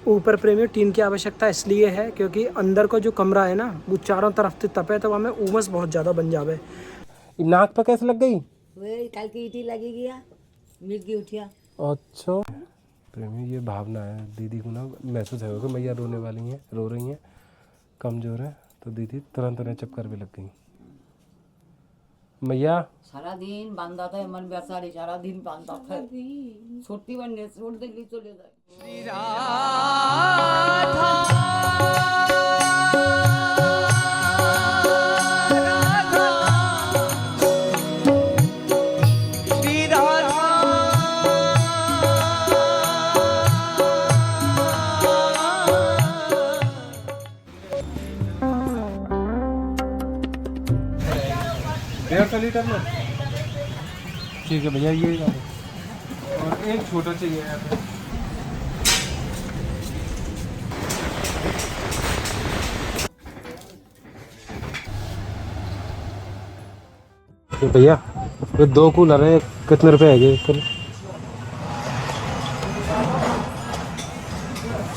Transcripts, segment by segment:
ऊपर प्रेमियों टीन की आवश्यकता इसलिए है क्योंकि अंदर का जो कमरा है ना वो चारों तरफ से तपे तो हमें उमस बहुत ज़्यादा बन जावे। नाक पे कैसे लग गई? वे कल की ईटी लगी गया, मिल की उठिया। अच्छा प्रेमी, ये भावना है दीदी को ना महसूस है कि मैया रोने वाली हैं, रो रही हैं, कमजोर है, तो दीदी तुरंत उन्हें चक्कर भी लग गई। मैया सारा दिन बांधा था मन बेसारी, सारा दिन बांधा था, छोटी बनने छोड़ दे ली चले जाए। लीटर में ठीक है भैया, ये और एक छोटा चाहिए यार। भैया ये 2 कूलर है, कितने रुपए है ये?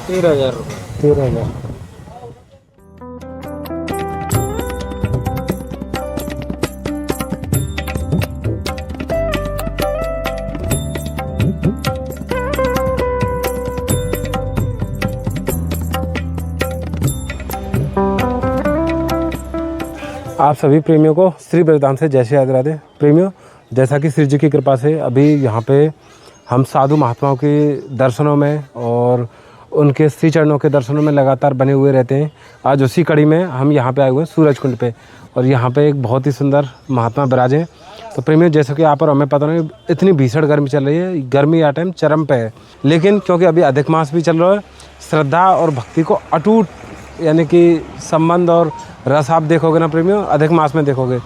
13,000 रुपये। 13,000। आप सभी प्रेमियों को श्री बलिदान से जय श्री राधे। प्रेमियों, जैसा कि श्री जी की कृपा से अभी यहाँ पे हम साधु महात्माओं के दर्शनों में और उनके श्री चरणों के दर्शनों में लगातार बने हुए रहते हैं। आज उसी कड़ी में हम यहाँ पे आए हुए हैं सूरज कुंड पे, और यहाँ पे एक बहुत ही सुंदर महात्मा विराजे हैं। तो प्रेमियों, जैसे कि यहाँ पर हमें पता नहीं इतनी भीषण गर्मी चल रही है, गर्मी या टाइम चरम पे है, लेकिन क्योंकि अभी अधिक मास भी चल रहा है, श्रद्धा और भक्ति को अटूट यानी कि संबंध और रस आप देखोगे ना प्रेमियों, अधिक मास में देखोगे।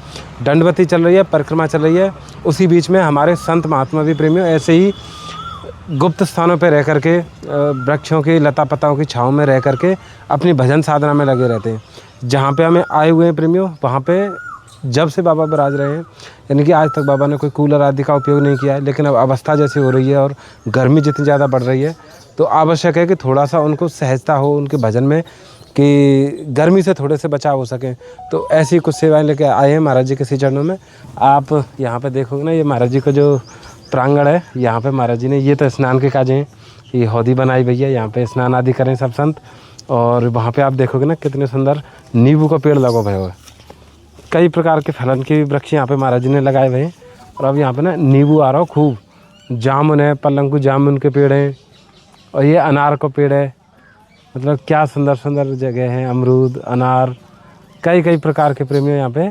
दंडवती चल रही है, परिक्रमा चल रही है, उसी बीच में हमारे संत महात्मा भी प्रेमियों ऐसे ही गुप्त स्थानों पर रह करके, वृक्षों की लता पताओं की छाँव में रह करके अपनी भजन साधना में लगे रहते हैं। जहाँ पे हमें आए हुए हैं प्रेमियों, वहाँ पे जब से बाबा विराज रहे हैं, यानी कि आज तक बाबा ने कोई कूलर आदि का उपयोग नहीं किया है, लेकिन अब अवस्था जैसी हो रही है और गर्मी जितनी ज़्यादा बढ़ रही है, तो आवश्यक है कि थोड़ा सा उनको सहजता हो उनके भजन में, कि गर्मी से थोड़े से बचाव हो सके। तो ऐसी कुछ सेवाएं लेके आए हैं महाराज जी के श्री चरणों में। आप यहाँ पे देखोगे ना, ये महाराज जी का जो प्रांगण है, यहाँ पे महाराज जी ने ये तो स्नान के काज हैं, ये हौदी बनाई भैया, यहाँ पे स्नान आदि करें सब संत। और वहाँ पे आप देखोगे ना कितने सुंदर नींबू का पेड़ लगा हुआ है, कई प्रकार के फलन के वृक्ष यहाँ पे महाराज जी ने लगाए हुए हैं। और अब यहाँ पे ना नींबू आ रहा हो खूब, जामुन है, पलंगू जामुन के पेड़ हैं, और ये अनार का पेड़ है। मतलब क्या सुंदर सुंदर जगह हैं, अमरूद, अनार, कई प्रकार के प्रेमियों यहाँ पे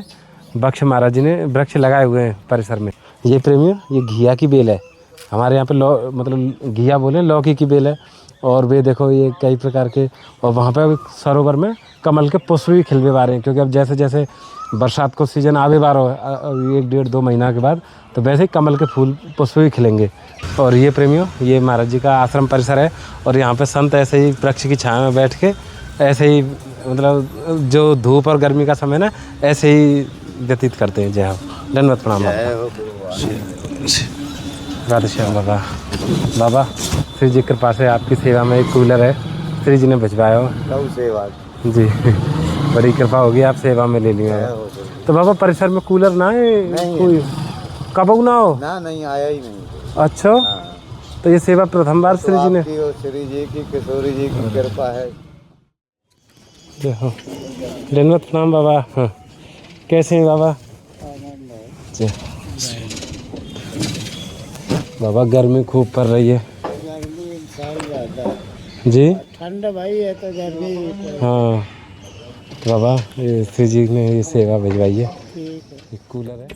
वृक्ष महाराज जी ने वृक्ष लगाए हुए हैं परिसर में। ये प्रेमियों, ये घिया की बेल है, हमारे यहाँ पे मतलब घिया बोले लौकी की बेल है। और वे देखो ये कई प्रकार के, और वहाँ पे सरोवर में कमल के पुष्प भी खिलवे आ रहे हैं, क्योंकि अब जैसे जैसे बरसात को सीजन आवे बार हो 1-1.5-2 महीना के बाद, तो वैसे ही कमल के फूल पुष्प भी खिलेंगे। और ये प्रेमियों, ये महाराज जी का आश्रम परिसर है, और यहाँ पे संत ऐसे ही वृक्ष की छाया में बैठ के ऐसे ही मतलब जो धूप और गर्मी का समय ना ऐसे ही व्यतीत करते हैं। जय हो, धन्यवाद, प्रणाम। राधे श्याम बाबा। बाबा श्री जी कृपा से आपकी सेवा में एक कूलर है, श्री जी ने भिजवाया हो जी, बड़ी कृपा होगी, आप सेवा में ले लिया है। तो बाबा परिसर में कूलर ना है कोई, कब ना हो ना, नहीं आया ही नहीं। अच्छा, तो ये सेवा प्रथम बार श्री जी ने, श्री जी की, किशोरी जी की कृपा है। देखो, धन्यवाद, प्रणाम बाबा। हाँ, कैसे हैं बाबा? बाबा गर्मी खूब पड़ रही है। गर्मी इंसान ज़्यादा जी, ठंड भाई है तो गर्मी। हाँ तो बाबा ये श्री जी ने ये सेवा भिजवाई है, एक कूलर है।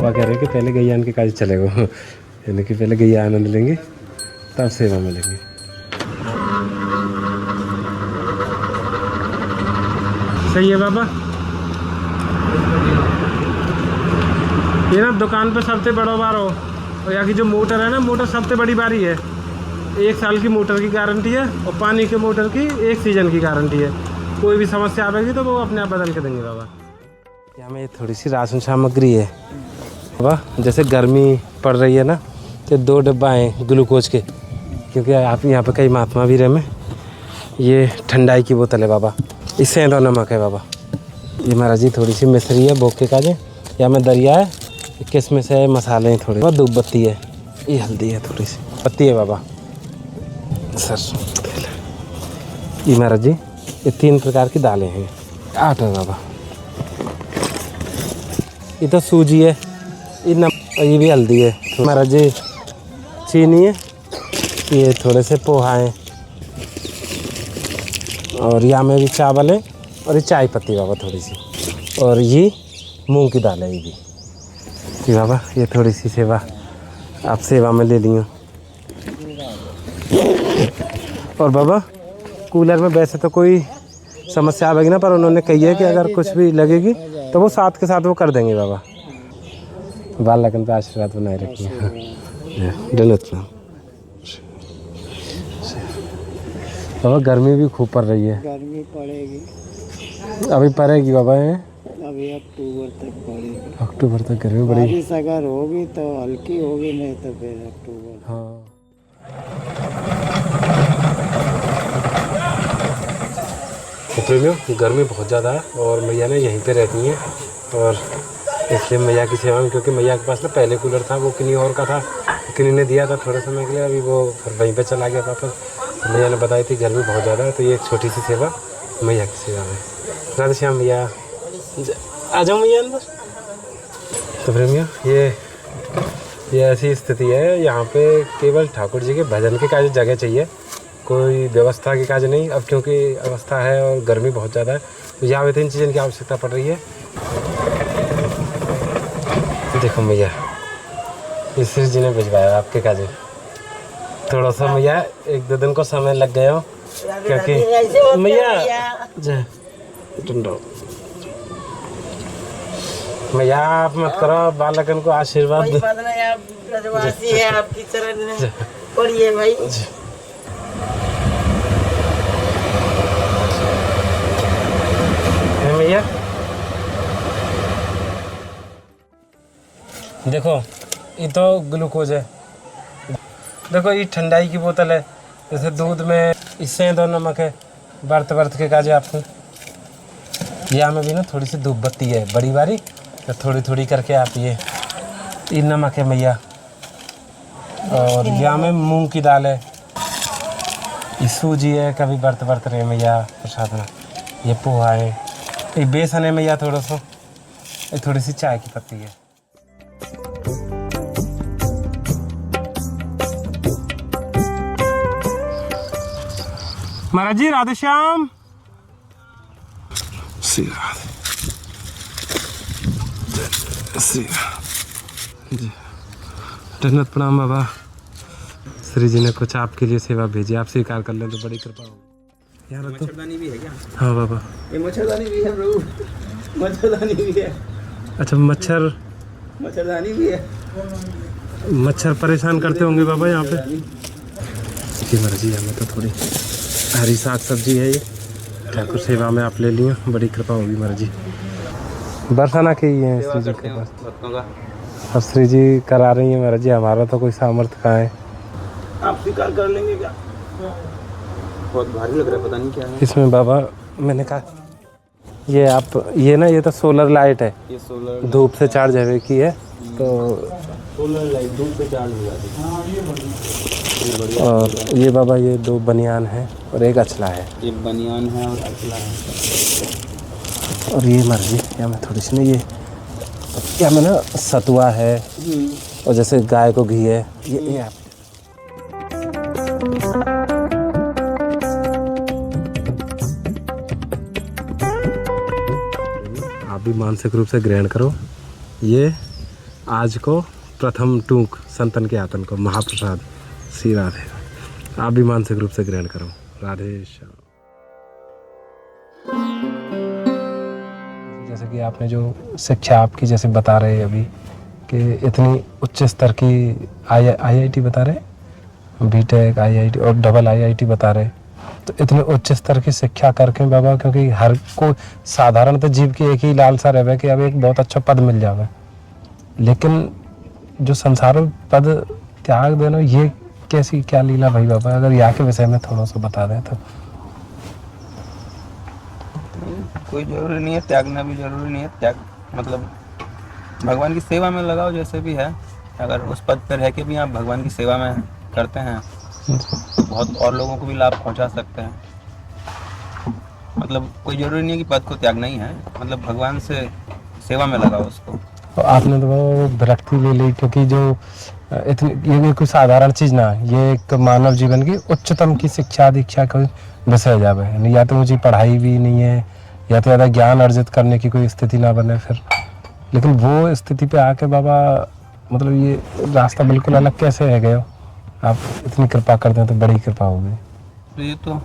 वह कह रहे हैं कि पहले गैयान के काज चलेगा, यानी कि पहले गैया आनंद लेंगे तब सेवा में लेंगे। सही है बाबा। ये ना दुकान पे सबसे बड़ा बार हो, और यहाँ की जो मोटर है ना, मोटर सबसे बड़ी बारी है। 1 साल की मोटर की गारंटी है, और पानी के मोटर की 1 सीजन की गारंटी है। कोई भी समस्या आएगी तो वो अपने आप बदल के देंगे बाबा। यहाँ में थोड़ी सी राशन सामग्री है बाबा, जैसे गर्मी पड़ रही है ना, तो 2 डिब्बा हैं ग्लूकोज के, क्योंकि आप यहाँ पे कई महात्मा भी रहे में। ये ठंडाई की बोतल है बाबा, इससे दो नमक है बाबा। ये महाराज जी थोड़ी सी मिश्री है बोके काजे, यहाँ में दरिया है, किसमिस है, मसाले हैं थोड़े, बहुत धूप बत्ती है, ये हल्दी है, थोड़ी सी पत्ती है बाबा, सरसों तेल। ये महाराज जी ये 3 प्रकार की दालें हैं, आटा है बाबा, ये तो सूजी है, ये नमक, ये भी हल्दी है महाराज जी, चीनी है, ये थोड़े से पोहा हैं, और यहाँ में भी चावल है, और ये चाय पत्ती बाबा थोड़ी सी, और ये मूंग की दाल है ये भी। जी बाबा ये थोड़ी सी सेवा आप सेवा में ले ली हूँ। और बाबा कूलर में वैसे तो कोई समस्या आएगी ना, पर उन्होंने कही है कि अगर कुछ भी लगेगी तो वो साथ के साथ वो कर देंगे बाबा। बाल लगन पे आशीर्वाद बनाए रखिए। धन्यवाद बाबा। गर्मी भी खूब पड़ रही है। गर्मी पड़ेगी, अभी पड़ेगी बाबा, है अभी अक्टूबर तक पड़ेगी। अक्टूबर तक गर्मी पड़ेगी। बारिश अगर होगी तो हल्की होगी, नहीं तो फिर अक्टूबर। हाँ तो प्रेमियों गर्मी बहुत ज़्यादा है, और मैया ने यहीं पे रहती हैं, और इसलिए मैया की सेवा में, क्योंकि मैया के पास ना पहले कूलर था, वो किन्हीं और का था, किन्हीं ने दिया था थोड़े समय के लिए, अभी वो फिर वहीं पे चला गया वापस। तो मैया ने बताई थी गर्मी बहुत ज़्यादा है, तो ये एक छोटी सी सेवा मैया की सेवा में। राधे श्याम मैया, आ जाओ मैया अंदर। तो प्रेमियों ये ऐसी स्थिति है, यहाँ पे केवल ठाकुर जी के भजन के काज जगह चाहिए, कोई व्यवस्था की काज नहीं। अब क्योंकि अवस्था है और गर्मी बहुत ज़्यादा है, तो यहाँ पे 3 चीज़ों की आवश्यकता पड़ रही है। देखो मैया ईश्वर जी ने भिजवाया आपके काजे, थोड़ा सा मैया 1-2 दिन को समय लग गया हो, क्योंकि मैया मैया आप मत करो, बालकन को आशीर्वाद दो। है आपकी चरण में पढ़िए भाई। मैया देखो ये तो ग्लूकोज है, देखो ये ठंडाई की बोतल है, जैसे दूध में इससे दो नमक है, बर्त के काजे आपको। यहाँ में भी ना थोड़ी सी धूप बत्ती है बड़ी बारी, तो थोड़ी थोड़ी करके आप ये नमक है मैया, और यहाँ में मूंग की दाल है, ये सूजी है, कभी बर्त रहे मैया प्रसाद में, ये पोहा है, ये बेसन है मैया थोड़ा सा, ये थोड़ी सी चाय की पत्ती है। महाराज जी राधे श्याम। श्री राधे श्री जी, धन्यवाद प्रणाम बाबा। श्री जी ने कुछ आपके लिए सेवा भेजी, आप स्वीकार कर लें तो बड़ी कृपा होगी। यार तो मच्छरदानी भी है क्या? हाँ बाबा ये मच्छरदानी भी है प्रभु, मच्छरदानी भी है। अच्छा मच्छरदानी भी है। मच्छर परेशान करते होंगे बाबा यहाँ पे। जी मर्जी है, हमें तो थोड़ी हरी साग सब्जी है, ये ठाकुर सेवा में आप ले लिए, बड़ी कृपा होगी महाराज जी। बरसाना के ही हैं श्री जी के पास, और श्री जी करा रही हैं महाराज जी, हमारा तो कोई सामर्थ्य कहाँ है। आप स्वीकार कर लेंगे क्या? बहुत भारी लग रहा है, पता नहीं क्या है इसमें बाबा। मैंने कहा ये आप ये ना, ये तो सोलर लाइट है, ये सोलर धूप से चार्ज है की है, तो सोलर लाइट धूप से चार्ज हो जाती है। और ये बाबा ये 2 बनियान है और एक अचला है, ये बनियान है और अचला है। और ये मर्जी या में थोड़ी सी ना ये या में ना सतुआ है, और जैसे गाय को घी है, ये आप भी मानसिक रूप से ग्रहण करो। ये आज को प्रथम टूक संतन के आतन को महाप्रसाद श्री राधे, आप भी मानसिक रूप से ग्रहण करो। राधे श्याम। जैसे कि आपने जो शिक्षा आपकी जैसे बता रहे अभी कि इतनी उच्च स्तर की IIT बता रहे, BTech IIT और डबल IIT बता रहे, तो इतने उच्च स्तर की शिक्षा करके बाबा, क्योंकि हर को साधारण तो जीव की एक ही लालसा रहे कि अब एक बहुत अच्छा पद मिल जावे, लेकिन जो संसार में पद त्याग देना ये कैसी क्या लीला भाई बाबा, अगर यहाँ के विषय में थोड़ा सा बता दें तो। कोई जरूरी नहीं है, त्यागना भी जरूरी नहीं है। त्याग मतलब भगवान की सेवा में लगाओ जैसे भी है। अगर उस पद पर रह के भी आप भगवान की सेवा में करते हैं तो बहुत और लोगों को भी लाभ पहुंचा सकते हैं। मतलब कोई जरूरी नहीं है कि पद को त्यागना ही है, मतलब भगवान से सेवा में लगाओ उसको। और आपने तो वो विरक्ति ले ली, क्योंकि जो इतनी ये कोई साधारण चीज़ ना, ये एक मानव जीवन की उच्चतम की शिक्षा दीक्षा का विषय जावे, यानी या तो मुझे पढ़ाई भी नहीं है या तो ज़्यादा ज्ञान अर्जित करने की कोई स्थिति ना बने फिर, लेकिन वो स्थिति पे आके बाबा मतलब ये रास्ता बिल्कुल अलग कैसे है गए हो आप, इतनी कृपा करते हैं तो बड़ी कृपा होगी। तो ये तो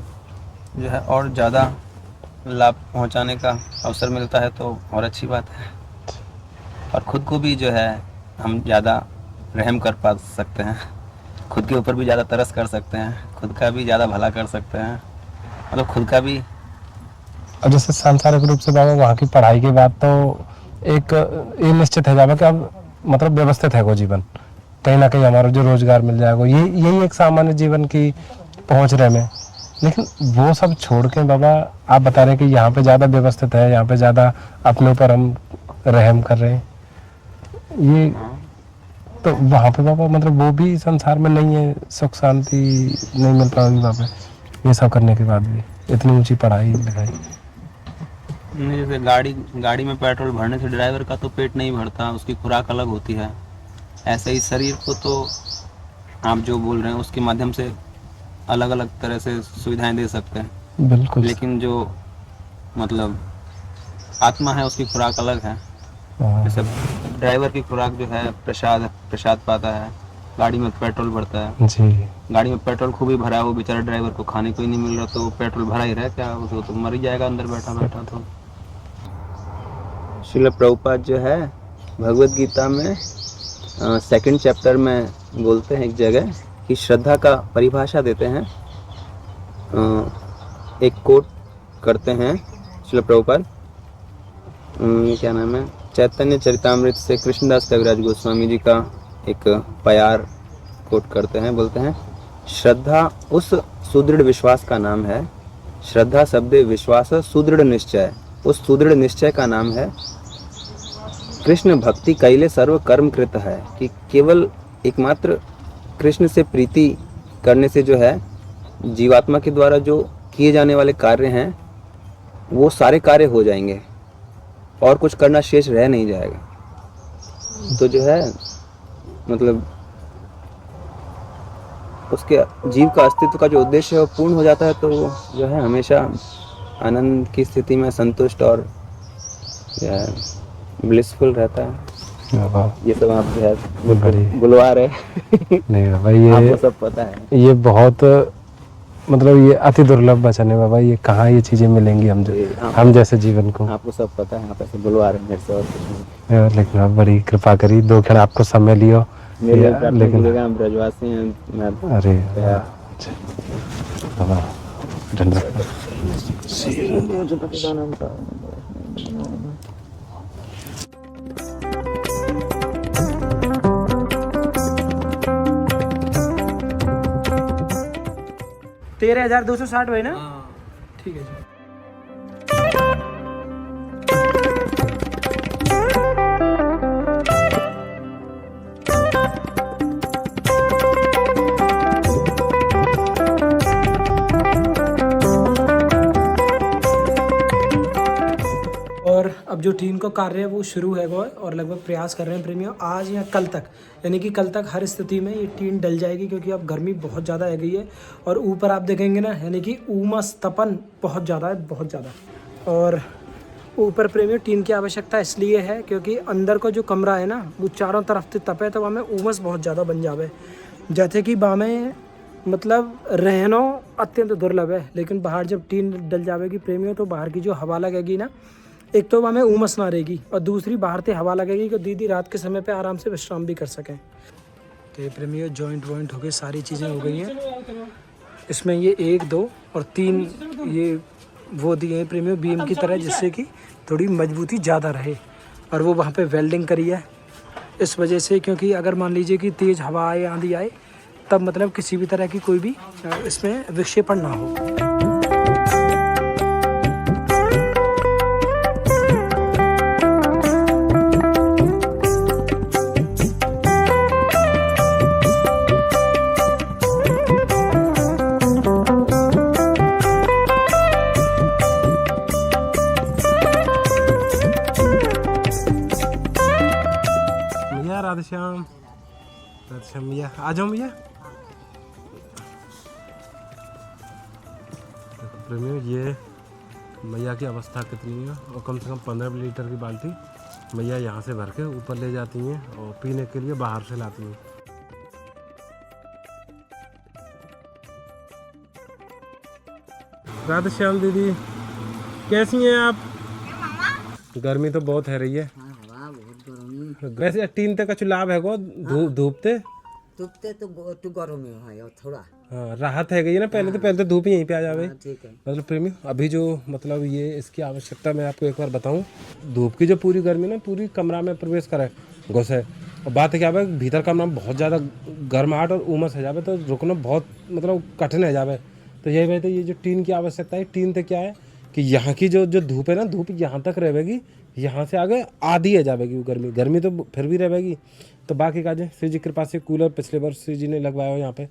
जो है और ज़्यादा लाभ पहुंचाने का अवसर मिलता है तो और अच्छी बात है, और ख़ुद को भी जो है हम ज़्यादा रहम कर पा सकते हैं, खुद के ऊपर भी ज़्यादा तरस कर सकते हैं, खुद का भी ज़्यादा भला कर सकते हैं, मतलब खुद का भी। अब जैसे सांसारिक रूप से बाबा वहाँ की पढ़ाई के बाद तो एक ये निश्चित है जावा कि अब मतलब व्यवस्थित है वो जीवन, कहीं ना कहीं हमारा जो रोजगार मिल जाएगा, यही एक सामान्य जीवन की पहुँच रहे में, लेकिन वो सब छोड़ के बाबा आप बता रहे हैं कि यहाँ पे ज़्यादा व्यवस्थित है, यहाँ पे ज़्यादा अपने ऊपर हम रहम कर रहे हैं, ये तो वहाँ पे बाबा मतलब वो भी संसार में नहीं है, सुख शांति नहीं मिल पाएगी वहाँ पे ये सब करने के बाद भी, इतनी ऊंची पढ़ाई लिखाई। जैसे गाड़ी में पेट्रोल भरने से ड्राइवर का तो पेट नहीं भरता, उसकी खुराक अलग होती है, ऐसे ही शरीर को तो आप जो बोल रहे हैं उसके माध्यम से अलग अलग तरह से सुविधाएं दे सकते हैं, बिल्कुल, लेकिन जो मतलब आत्मा है उसकी खुराक अलग है। जैसे ड्राइवर की खुराक जो है प्रसाद पाता है, गाड़ी में पेट्रोल भरता है जी, गाड़ी में पेट्रोल खूब ही भरा है, वो बेचारा ड्राइवर को खाने को ही नहीं मिल रहा तो पेट्रोल भरा ही रहा क्या, वो तो मर ही जाएगा अंदर बैठा बैठा। तो श्रील प्रभुपाद जो है भगवत गीता में 2nd चैप्टर में बोलते हैं एक जगह कि श्रद्धा का परिभाषा देते हैं, एक कोट करते हैं श्रील प्रभुपाद, क्या नाम है, चैतन्य चरितामृत से कृष्णदास कविराज गोस्वामी जी का एक प्यार कोट करते हैं, बोलते हैं श्रद्धा उस सुदृढ़ विश्वास का नाम है, श्रद्धा शब्द विश्वास सुदृढ़ निश्चय, उस सुदृढ़ निश्चय का नाम है कृष्ण भक्ति कैले सर्व कर्म कृत है, कि केवल एकमात्र कृष्ण से प्रीति करने से जो है जीवात्मा के द्वारा जो किए जाने वाले कार्य हैं वो सारे कार्य हो जाएंगे और कुछ करना शेष रह नहीं जाएगा। तो जो है मतलब उसके जीव का अस्तित्व का जो उद्देश्य है वो पूर्ण हो जाता है, तो वो जो है हमेशा आनंद की स्थिति में संतुष्ट और ब्लिसफुल रहता है। ये सब आप जो है बुलवा रहे नहीं बाबा, ये आपको सब पता है, ये बहुत मतलब ये अति दुर्लभ वचन है बाबा, ये कहाँ ये चीजें मिलेंगी हम जैसे जीवन को, आपको सब पता है, आप ऐसे बुलवा रहे हैं मेरे से और कुछ नहीं। लेकिन आप बड़ी कृपा करी, 2 क्षण आपको समय लियो, लेकिन हम ब्रजवासी हैं। अरे बाबा धन्यवाद। तेरह 13,260 भाई ना, ठीक है जी। और अब जो टीम का कार्य है वो शुरू है वो, और लगभग प्रयास कर रहे हैं प्रेमियों आज या कल तक, यानी कि कल तक हर स्थिति में ये टीन डल जाएगी, क्योंकि अब गर्मी बहुत ज़्यादा आ गई है और ऊपर आप देखेंगे ना, यानी कि उमस तपन बहुत ज़्यादा है, बहुत ज़्यादा। और ऊपर प्रेमियों टीन की आवश्यकता इसलिए है क्योंकि अंदर का जो कमरा है ना वो चारों तरफ से तपे, तो वहाँ में उमस बहुत ज़्यादा बन जावे, जैसे कि वहाँ में मतलब रहना अत्यंत दुर्लभ है। लेकिन बाहर जब टीन डल जाएगी प्रेमियों तो बाहर की जो हवा लगेगी ना, एक तो हमें उमस ना रहेगी और दूसरी बाहर से हवा लगेगी कि दीदी रात के समय पे आराम से विश्राम भी कर सकें। तो प्रेमियों जॉइंट वॉइंट हो गए, सारी चीज़ें हो गई हैं, इसमें ये 1, 2 और 3 ये वो दिए हैं प्रेमियों बीम की तरह, जिससे कि थोड़ी मजबूती ज़्यादा रहे। और वो वहाँ पे वेल्डिंग करी है इस वजह से, क्योंकि अगर मान लीजिए कि तेज़ हवा आए, आंधी आए, तब मतलब किसी भी तरह की कोई भी इसमें विक्षेपण ना हो। राधेश्याम, राधेश्याम भैया आ जाओ भैया। प्रेमियों ये मैया की अवस्था कितनी है, और कम से कम 15 लीटर की बाल्टी मैया यहाँ से भर के ऊपर ले जाती हैं और पीने के लिए बाहर से लाती हैं। राधेश्याम दीदी कैसी हैं आप? गर्मी तो बहुत है रही है। वैसे टीन तक का लाभ है को धूपते तो गरम है थोड़ा। हाँ राहत है गई ना, पहले तो धूप ही यहीं पे आ जावे। ठीक है। मतलब प्रेमी अभी जो मतलब ये इसकी आवश्यकता मैं आपको एक बार बताऊं, धूप की जो पूरी गर्मी ना पूरी कमरा में प्रवेश करे घुसे, और बात है क्या है भीतर कमरा में बहुत ज़्यादा गर्माहट और उमस है जावे, तो रुकना बहुत मतलब कठिन है जावे। तो यही बात है, ये जो टीन की आवश्यकता है, टीन तो क्या है कि यहाँ की जो धूप है ना, धूप यहाँ तक रहेगी, यहाँ से आगे आधी है जाएगी वो गर्मी तो फिर भी रहेगी। तो बाकी काजें श्री जी कृपा से कूलर पिछले वर्ष श्री जी ने लगवाया हो यहाँ पे।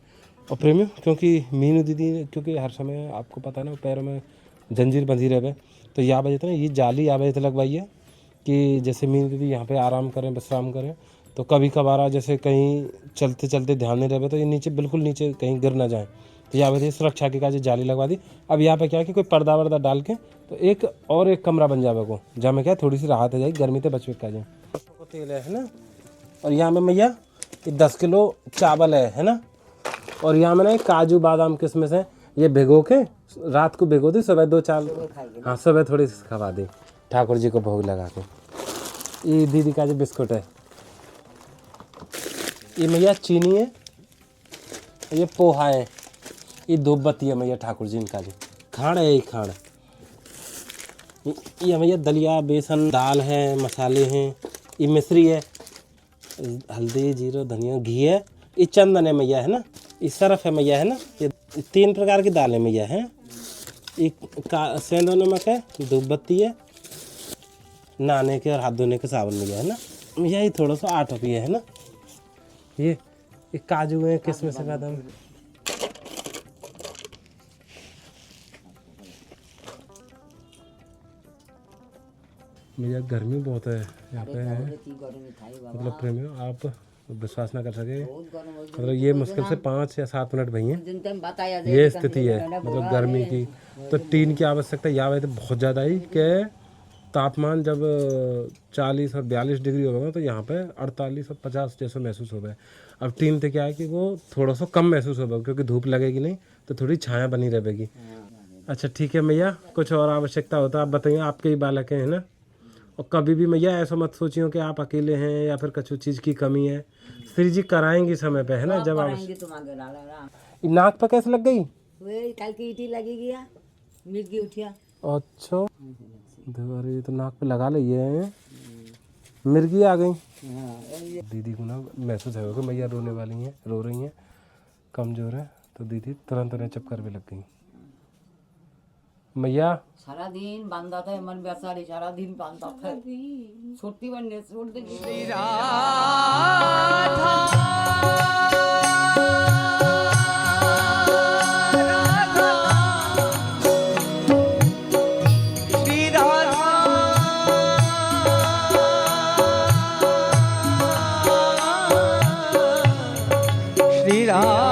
और प्रेमियों क्योंकि मीनू दीदी क्योंकि हर समय आपको पता है ना पैरों में जंजीर बंधी रहे, तो यहाँ वजह ना ये जाली यहाँ वजह लगवाई है कि जैसे मीनू दीदी यहाँ पे आराम करें, विश्राम करें, तो कभी कभार जैसे कहीं चलते चलते ध्यान नहीं रहे तो ये नीचे बिल्कुल नीचे कहीं गिर ना जाए, तो यहाँ पे सुरक्षा की काज जाली लगवा दी। अब यहाँ पे क्या है कि कोई पर्दा वर्दा डाल के तो एक कमरा बन जावे को, जहाँ में क्या थोड़ी सी राहत हो जाएगी गर्मी तो बच का जाए। तेल है ना, और यहाँ में मैया 10 किलो चावल है ना, और यहाँ में ना काजू बादाम किशमिश है, ये भिगो के रात को भिगो दी, सुबह 2-4 हाँ सुबह थोड़ी सी खवा दी ठाकुर जी को भोग लगा के। ये दीदी का जो बिस्कुट है, ये मैया चीनी है, ये पोहा है, ये धूपबत्ती है मैया ठाकुर जी इनका जी, खाड़ है ये खाड़, ये भैया दलिया बेसन दाल है, मसाले हैं, ये मिश्री है, हल्दी जीरो धनिया घी है, ये चंदन है मैया है ना, ये सरफ है मैया है ना, ये 3 प्रकार की दालें मैया हैं, ये सेंधो नमक है, धूपबत्ती है, नहाने के और हाथ धोने के साबुन मैया है ना, मैया ये थोड़ा सा 8 रुपये है ना, ये काजू है किसमें से बादाम। भैया गर्मी बहुत है यहाँ पे है, मतलब प्रेमियों आप विश्वास ना कर सके, मतलब ये मुश्किल से 5 या 7 मिनट भैया ये स्थिति है मतलब गर्मी की। तो टीन की आवश्यकता यहाँ वजह बहुत ज़्यादा ही कि तापमान जब 40 और 42 डिग्री होगा तो यहाँ पे 48 और 50 जैसा महसूस होगा। अब टीन तो क्या है कि वो थोड़ा सा कम महसूस होगा क्योंकि धूप लगेगी नहीं तो थोड़ी छाया बनी रहेगी। अच्छा ठीक है भैया, कुछ और आवश्यकता होता आप बताइए, आपके ही बालक हैं ना, और कभी भी मैया ऐसा मत सोचियो कि आप अकेले हैं या फिर कुछ चीज़ की कमी है, श्री जी कराएंगे समय पे है ना। जब नाक पे कैसे लग गई? कल की ईटी लगी गया मिर्गी उठिया। अच्छा अरे तो नाक पे लगा लिए मिर्गी आ गई। दीदी को ना महसूस है कि मैया रोने वाली हैं, रो रही हैं, कमजोर है, तो दीदी तुरंत उन्हें चुप भी लग गई। मैया सारा दिन बांधा था मन बेचारी, सारा दिन बांधा था, छोटी बनने छोड़ दे। श्री राम